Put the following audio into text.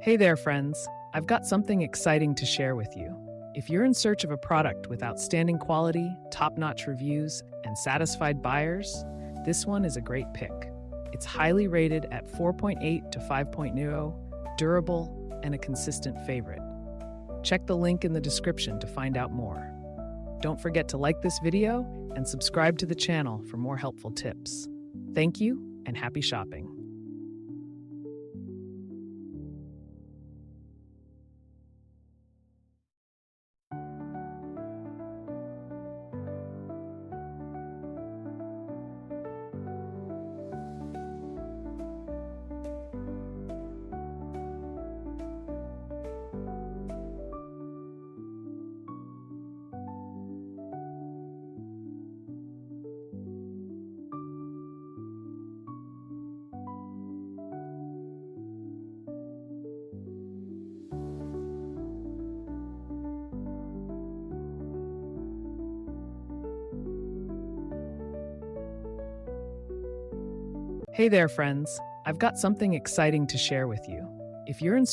Hey there, friends. I've got something exciting to share with you. If you're in search of a product with outstanding quality, top-notch reviews, and satisfied buyers, this one is a great pick. It's highly rated at 4.8 to 5.0, durable, and a consistent favorite. Check the link in the description to find out more. Don't forget to like this video and subscribe to the channel for more helpful tips. Thank you and happy shopping. Hey there, friends. I've got something exciting to share with you. If you're in